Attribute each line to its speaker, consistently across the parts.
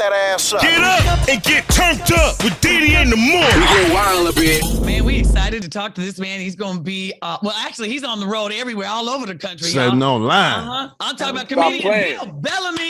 Speaker 1: that ass up.
Speaker 2: Get up and get turned up with DeDe in the morning.
Speaker 3: We get wild a bit.
Speaker 4: Man, we excited to talk to this man. He's going to be, well, actually, he's on the road everywhere, all over the country.
Speaker 5: Setting online.
Speaker 4: I'm talking about comedian Bill Bellamy.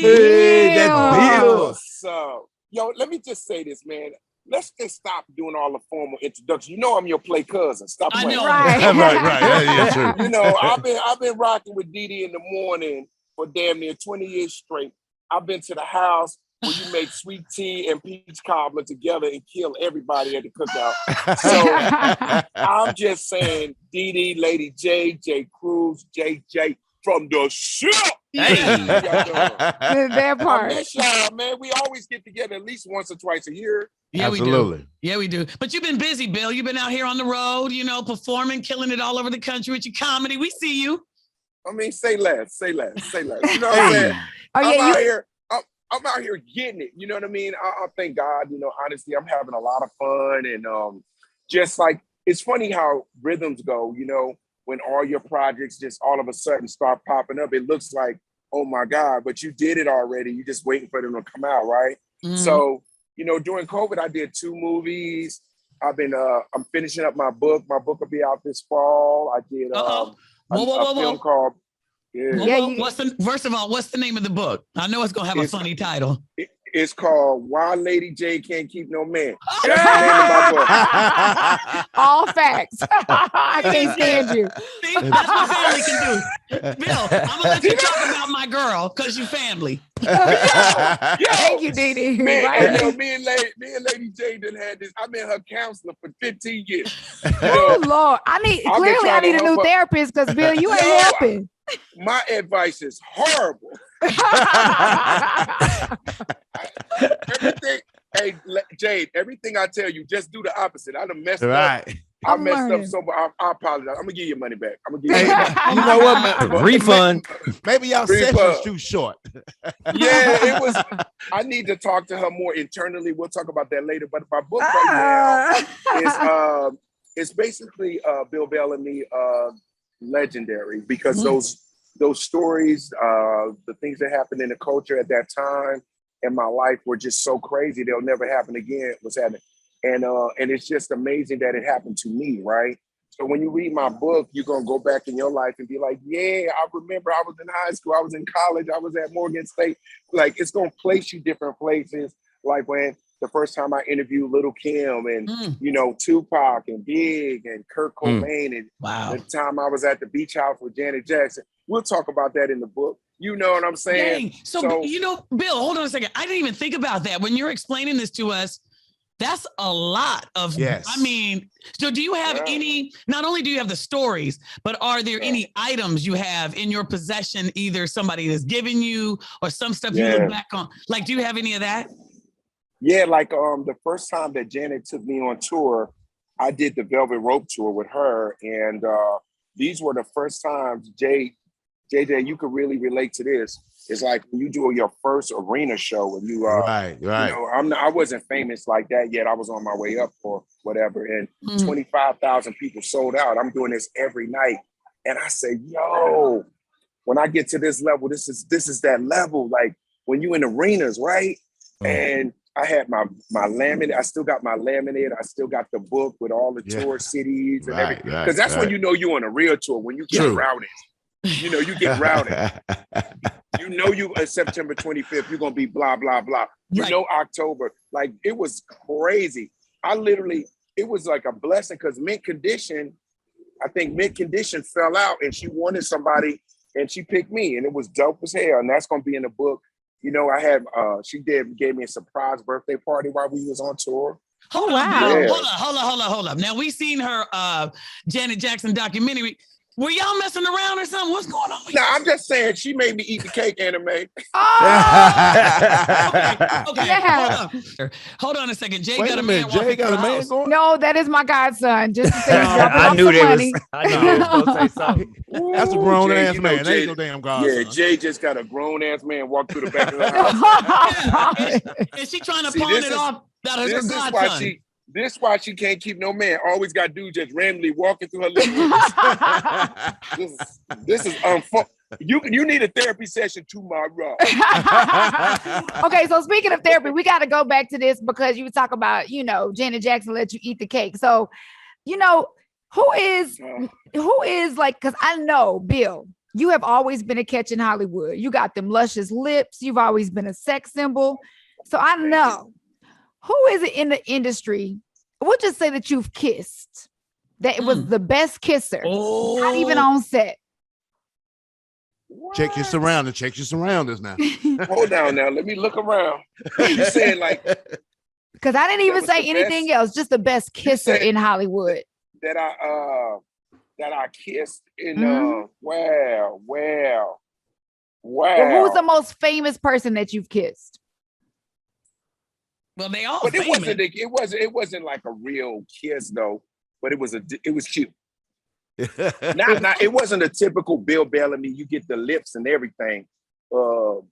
Speaker 5: Hey, that's Bill.
Speaker 6: So, yo, let me just say this, man. Let's just stop doing all the formal introduction. You know I'm your play cousin. Stop playing.
Speaker 4: I know.
Speaker 5: right. Yeah, true.
Speaker 6: You know, I've been rocking with DeDe in the morning for damn near 20 years straight. I've been to the house where you make sweet tea and peach cobbler together and kill everybody at the cookout. So I'm just saying, DeDe, Lady J Cruz, JJ from the ship.
Speaker 4: Hey.
Speaker 7: That part.
Speaker 6: I miss y'all, man. We always get together at least once or twice a year.
Speaker 4: Yeah,
Speaker 5: Absolutely.
Speaker 4: we do. Yeah, we do. But you've been busy, Bill. You've been out here on the road, you know, performing, killing it all over the country with your comedy. We see you.
Speaker 6: I mean, say less. You know what I'm saying? I'm out here getting it. You know what I mean? I thank God, you know, honestly, I'm having a lot of fun. And just like, it's funny how rhythms go, you know, when all your projects just all of a sudden start popping up, it looks like, oh my God, but you did it already. You're just waiting for them to come out, right?
Speaker 4: Mm-hmm.
Speaker 6: So, you know, during COVID, I did 2 movies. I'm finishing up my book. My book will be out this fall. I did a film called,
Speaker 4: First of all, what's the name of the book? I know it's going to have a funny title.
Speaker 6: It's called Why Lady J Can't Keep No Man. That's the name of my book.
Speaker 7: All facts. I can't stand you.
Speaker 4: See, that's what family can do. Bill, I'm going to let you talk about my girl because you family.
Speaker 7: Thank you, DeDe.
Speaker 6: Man,
Speaker 7: Right.
Speaker 6: me and Lady J done had this. I've been her counselor for 15 years.
Speaker 7: Oh, Lord. I need a new therapist because, Bill, you ain't helping.
Speaker 6: My advice is horrible. Jade, everything I tell you, just do the opposite. I done messed up. I messed up so much. I apologize. I'm gonna give you your money back.
Speaker 5: You know what, man? Refund. Maybe y'all session's too short.
Speaker 6: Yeah, it was. I need to talk to her more internally. We'll talk about that later. But my book right now is basically Bill Bellamy legendary because those stories, the things that happened in the culture at that time in my life were just so crazy. They'll never happen again. What's happening. And it's just amazing that it happened to me, right? So when you read my book, you're going to go back in your life and be like, yeah, I remember I was in high school, I was in college, I was at Morgan State. Like, it's going to place you different places. Like when the first time I interviewed Little Kim and, you know, Tupac and Big and Kurt Cobain and the time I was at the beach house with Janet Jackson. We'll talk about that in the book. You know what I'm saying?
Speaker 4: Dang. So, you know, Bill, hold on a second. I didn't even think about that. When you're explaining this to us, that's a lot of, I mean, so do you have any, not only do you have the stories, but are there any items you have in your possession, either somebody has given you or some stuff you look back on? Like, do you have any of that?
Speaker 6: Yeah, like the first time that Janet took me on tour, I did the Velvet Rope tour with her. And these were the first times, JJ, you could really relate to this. It's like when you do your first arena show and you, you know, I wasn't famous like that yet. I was on my way up or whatever. And 25,000 people sold out. I'm doing this every night. And I say, yo, when I get to this level, this is that level. Like when you in arenas, right? And I had my laminate. I still got my laminate. I still got the book with all the tour cities and everything. Because that's when you know you're on a real tour, when you get routed. You know, you get routed. You know, September 25th, you're going to be blah, blah, blah. You know, October. Like, it was crazy. It was like a blessing because Mint Condition fell out and she wanted somebody and she picked me and it was dope as hell. And that's going to be in the book. You know, I had, gave me a surprise birthday party while we was on tour.
Speaker 4: Hold on. Hold up. Now, we seen her Janet Jackson documentary. Were y'all messing around or something? What's going on?
Speaker 6: No, I'm just saying she made me eat the cake, Anime.
Speaker 4: Okay.
Speaker 7: Yeah.
Speaker 4: Hold on a second. Jay
Speaker 5: Wait
Speaker 4: got
Speaker 5: a minute. Jay got a man going?
Speaker 7: No, that is my godson. Just to say,
Speaker 8: I knew they was. I knew they was supposed to say something.
Speaker 5: That's a grown ass
Speaker 6: Jay,
Speaker 5: man.
Speaker 6: Jay,
Speaker 5: Ain't no damn godson.
Speaker 6: Yeah, Jay just got a grown ass man walk through the back of the house.
Speaker 4: Is she trying to pawn it off? That is her godson.
Speaker 6: This is why she can't keep no man. Always got dudes just randomly walking through her living room. This is You need a therapy session tomorrow.
Speaker 7: Okay, so speaking of therapy, we got to go back to this because you talk about, Janet Jackson let you eat the cake. So, who is like, because I know, Bill, you have always been a catch in Hollywood. You got them luscious lips. You've always been a sex symbol. So I know, who is it in the industry? We'll just say that you've kissed, that it was the best kisser, not even on set.
Speaker 5: What? Check your surroundings now.
Speaker 6: Hold down now. Let me look around. You saying like?
Speaker 7: Because I didn't even say anything else. Just the best kisser in Hollywood.
Speaker 6: That I kissed in. Well,
Speaker 7: who's the most famous person that you've kissed?
Speaker 4: Well, they all.
Speaker 6: But
Speaker 4: famous.
Speaker 6: it wasn't like a real kiss though. But it was cute. Not it wasn't a typical Bill Bellamy. You get the lips and everything. Let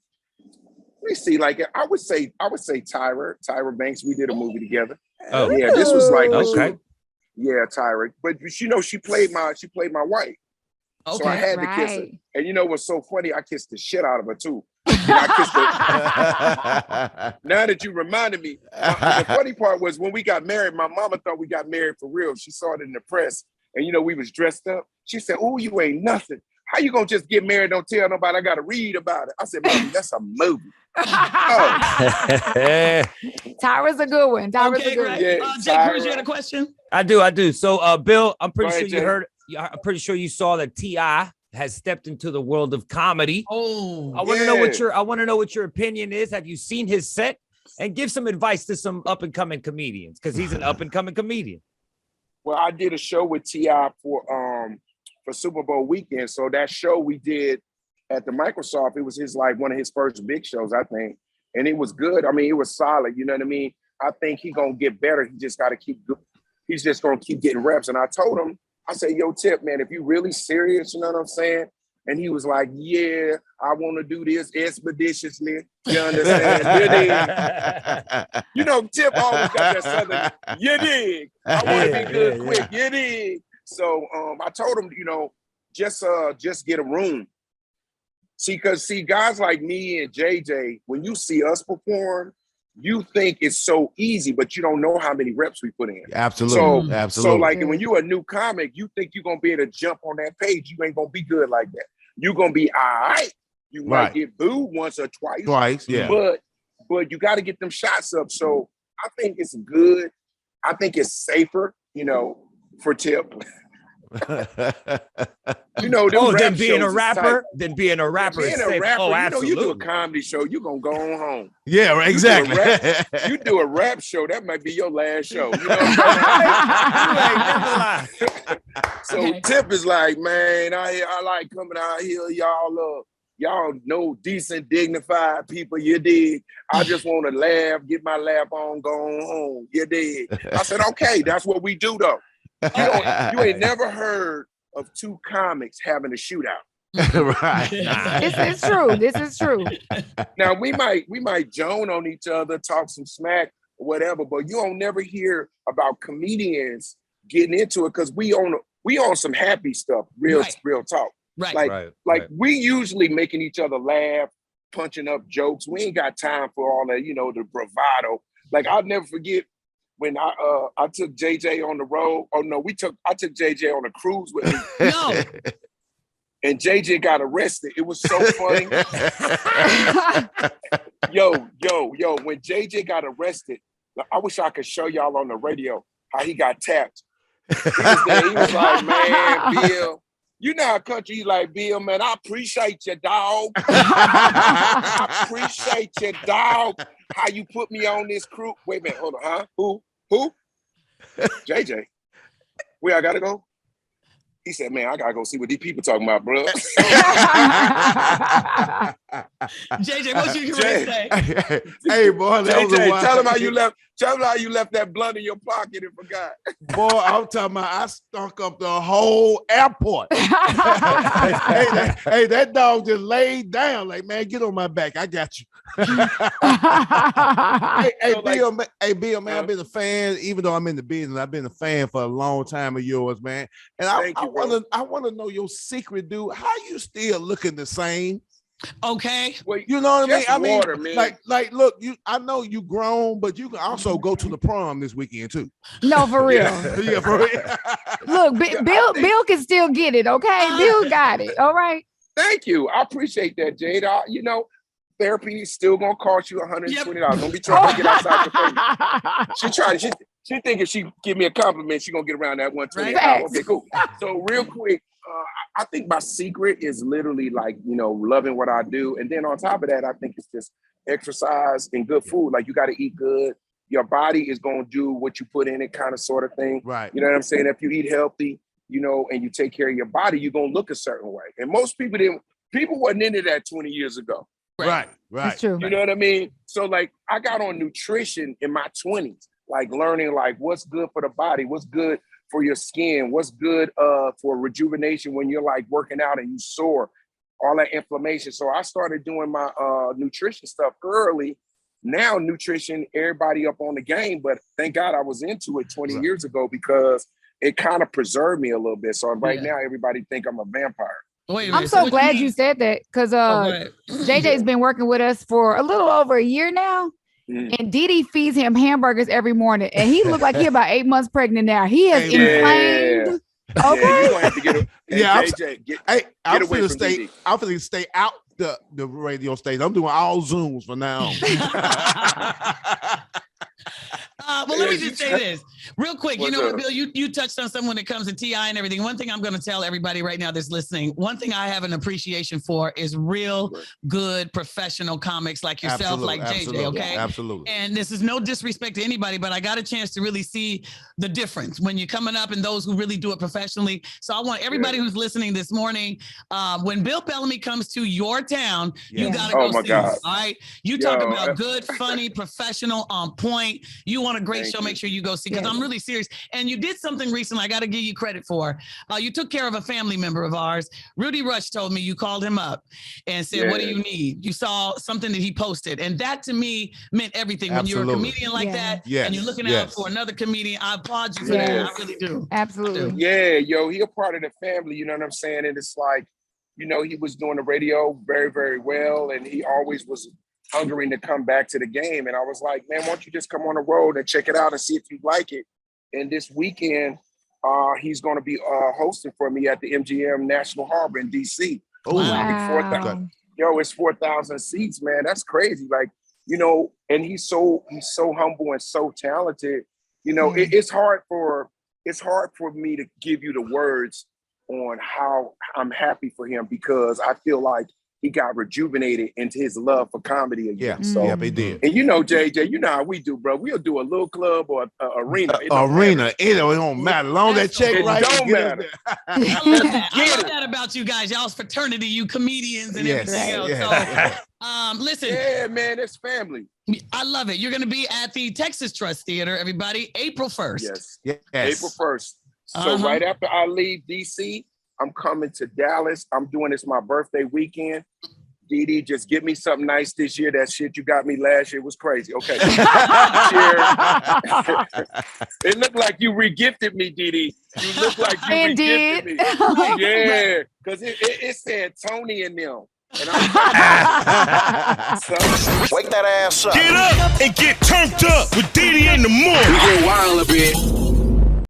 Speaker 6: me see. Like I would say Tyra Banks. We did a movie together.
Speaker 8: Oh
Speaker 6: yeah, this was like
Speaker 8: okay.
Speaker 6: Yeah, Tyra. But she played my wife. Okay, so I had to kiss her. And what's so funny? I kissed the shit out of her too. I kissed her. Now that you reminded me, the funny part was when we got married, my mama thought we got married for real. She saw it in the press. And we was dressed up. She said, "Oh, you ain't nothing. How you gonna just get married? Don't tell nobody. I gotta read about it." I said, "Mom, that's a movie."
Speaker 7: Tyra's a good one. Tyra's a good one.
Speaker 6: Yeah,
Speaker 4: Jay Cruz, you had a question?
Speaker 8: I do. So, Bill, I'm pretty sure you heard. I'm pretty sure you saw that T.I. has stepped into the world of comedy.
Speaker 4: Oh,
Speaker 8: I want to know what your opinion is. Have you seen his set? And give some advice to some up and coming comedians because he's an up and coming comedian.
Speaker 6: Well, I did a show with T.I. for Super Bowl weekend. So that show we did at the Microsoft, it was one of his first big shows, I think. And it was good. I mean, it was solid. You know what I mean? I think he's gonna get better. He just gotta he's just gonna keep getting reps. And I told him, I said, "Yo, Tip, man, if you really serious, you know what I'm saying?" And he was like, "Yeah, I want to do this expeditiously." You understand? Tip always got that southern, you dig? I want to be good quick, you dig? So I told him, just get a room. See, guys like me and JJ, when you see us perform, you think it's so easy, but you don't know how many reps we put in.
Speaker 5: Absolutely.
Speaker 6: So like when you're a new comic, you think you're going to be able to jump on that page. You ain't going to be good like that. You're going to be all right. You might get booed once or twice. Yeah. But you got to get them shots up. So I think it's good. I think it's safer, for Tip.
Speaker 8: Than being a rapper is safe. Oh, absolutely.
Speaker 6: You do a comedy show, you're gonna go on home.
Speaker 5: Yeah, right, exactly.
Speaker 6: You do a rap show, that might be your last show. You know what I'm saying? So Tip is like, man, I like coming out here, y'all know decent, dignified people, you dig? I just want to laugh, get my laugh on, go on home, you dig? I said, okay, that's what we do though. You ain't never heard of two comics having a shootout.
Speaker 5: Right.
Speaker 7: This is true.
Speaker 6: Now we might joan on each other, talk some smack, whatever, but you don't never hear about comedians getting into it because we on some happy stuff, real talk.
Speaker 4: Right.
Speaker 6: Like we usually making each other laugh, punching up jokes. We ain't got time for all that, the bravado. Like I'll never forget when I took JJ on the road. Oh no, I took JJ on a cruise with me.
Speaker 4: No.
Speaker 6: And JJ got arrested. It was so funny. Yo, when JJ got arrested, I wish I could show y'all on the radio how he got tapped. He was there. He was like, "Man, Bill, you know how country like, Bill, man, I appreciate you, dog. I appreciate you, dog. How you put me on this crew." Wait a minute, hold on, huh? Who? JJ. Where I gotta go? He said, "Man, I gotta go see what these people talking about, bro."
Speaker 4: JJ, what you gonna say?
Speaker 5: Hey, boy,
Speaker 6: JJ, tell him how you left. Tell him how you left that blunt in your pocket and forgot.
Speaker 5: Boy, I'm talking about I stunk up the whole airport. Hey, that dog just laid down like, man, get on my back. I got you. Bill, man, I've been a fan, even though I'm in the business, I've been a fan for a long time of yours, man. And I want to know your secret, dude. How you still looking the same?
Speaker 4: Okay.
Speaker 5: Well, you know what I mean?
Speaker 6: Water, man.
Speaker 5: Like, look, I know you grown, but you can also go to the prom this weekend too.
Speaker 7: No, for real.
Speaker 5: Yeah, for real.
Speaker 7: Look, Bill can still get it, okay? Bill got it. All right.
Speaker 6: Thank you. I appreciate that, Jade. You know, therapy is still gonna cost you $120. Don't be trying to get outside the face. She think if she give me a compliment, she gonna get around that $120.
Speaker 7: Right.
Speaker 6: Okay, cool. So real quick, I think my secret is literally like, you know, loving what I do. And then on top of that, I think it's just exercise and good food. Like you got to eat good. Your body is going to do what you put in it, kind of sort of thing.
Speaker 5: Right.
Speaker 6: You know what I'm saying? If you eat healthy, you know, and you take care of your body, you're going to look a certain way. And most people wasn't into that 20 years ago.
Speaker 5: Right.
Speaker 7: That's true.
Speaker 6: You know what I mean? So like I got on nutrition in my 20s, like learning like what's good for the body, what's good for your skin, what's good for rejuvenation when you're like working out and you sore, all that inflammation. So I started doing my nutrition stuff early. Now nutrition, everybody up on the game, but thank God I was into it 20 years ago because it kind of preserved me a little bit. So right now everybody think I'm a vampire.
Speaker 4: Wait a minute,
Speaker 7: I'm so glad you said that because JJ's been working with us for a little over a year now. And DeDe feeds him hamburgers every morning, and he looked like he about 8 months pregnant now. He has inflamed. Okay.
Speaker 6: Yeah, you're gonna have to get him.
Speaker 5: I'm gonna stay out the radio station. I'm doing all Zooms from now on.
Speaker 4: Well, let me just say this real quick. You know what, Bill, you touched on something when it comes to TI and everything. One thing I'm going to tell everybody right now that's listening, one thing I have an appreciation for is real good professional comics like yourself, like JJ, okay?
Speaker 5: Absolutely.
Speaker 4: And this is no disrespect to anybody, but I got a chance to really see the difference when you're coming up and those who really do it professionally. So I want everybody who's listening this morning, when Bill Bellamy comes to your town, you got to go see him, all right? You talk about good, funny, professional, on point. You want a great show, make sure you go see, because I'm really serious. And you did something recently I got to give you credit for. You took care of a family member of ours. Rudy Rush told me you called him up and said, what do you need? You saw something that he posted. And that to me meant everything. When you're a comedian like that and you're looking out for another comedian, I applaud you for that. I really do.
Speaker 7: Absolutely.
Speaker 6: Yeah, he a part of the family, you know what I'm saying? And it's like, you know, he was doing the radio very, very well. And he always was hungering to come back to the game. And I was like, man, why don't you just come on the road and check it out and see if you like it? And this weekend, he's going to be hosting for me at the MGM National Harbor in DC.
Speaker 5: Oh,
Speaker 7: wow.
Speaker 6: It's 4,000 seats, man. That's crazy. Like, you know, and he's so humble and so talented. You know, it's hard for me to give you the words on how I'm happy for him, because I feel like he got rejuvenated into his love for comedy again.
Speaker 5: Yeah, he did.
Speaker 6: And you know, JJ, you know how we do, bro. We'll do a little club or a arena.
Speaker 5: It don't matter. Long that check right.
Speaker 6: It don't matter.
Speaker 4: I love that about you guys. Y'all's fraternity, you comedians and everything else. So, listen.
Speaker 6: Yeah, man, it's family.
Speaker 4: I love it. You're going to be at the Texas Trust Theater, everybody, April 1st.
Speaker 6: Yes. April 1st. So right after I leave DC, I'm coming to Dallas. I'm doing this my birthday weekend. DeDe, just give me something nice this year. That shit you got me last year was crazy. Okay. It looked like you regifted me, DeDe. You look like you regifted me. Yeah, because it said Tony and them. And
Speaker 2: wake that ass up. Get up and get turned up with DeDe in the morning. We get wild a bit.